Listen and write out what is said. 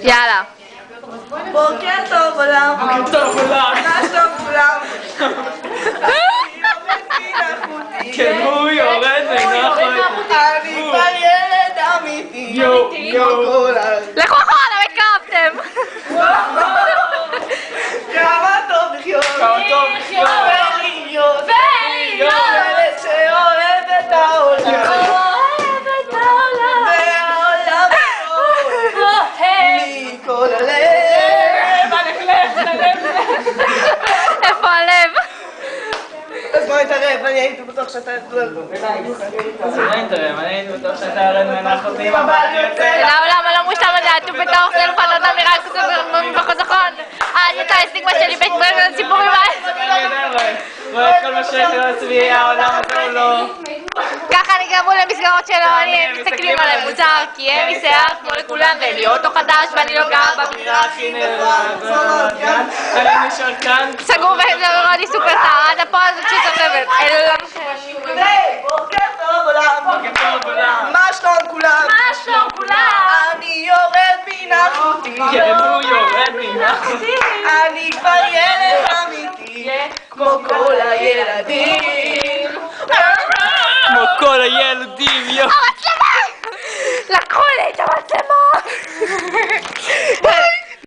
יאללה. בוקר טוב עולם. בוקר טוב עולם. מה שלום כולם? כן, הוא יורד ונחת. אני כבר ילד אמיתי. יו. לכו אחורה, למה התקרבתם? כמה טוב לחיות. ולהיות. ילד שאוהב את העולם. והעולם מכל הלב. איפה הלב? אז בוא נתערב, אני הייתי בטוח שאתה... אני הייתי בטוח שאתה ירד מנחת עם הבא אני יוצא. למה לא מושלם הזה? אתה בתוך זה לפנות אמירה כזאת בחזכון. אני יצא הסטיגמה שלי בציבורים רואה את כל מה שיש לעצמי, העולם הזה הוא לא... ככה נגרמו למסגרות שלו, הם מסתכלים עליהם מוזר, כי הם משיער כמו לכולם, והם לי אוטו חדש ואני לא גרה במזרח. אני נשאר כאן. סגור והם זה מאוד לי סופרסטאר, עד הפועל הזאת שזוכבת. בוקר טוב עולם. מה שלום כולם? מה שלום כולם? אני יורד מנחותי. כן, הוא יורד מנחת. אני כבר ילד אמיתי, כמו כל הילדים. כמו כל הילדים, יו. המצלמה!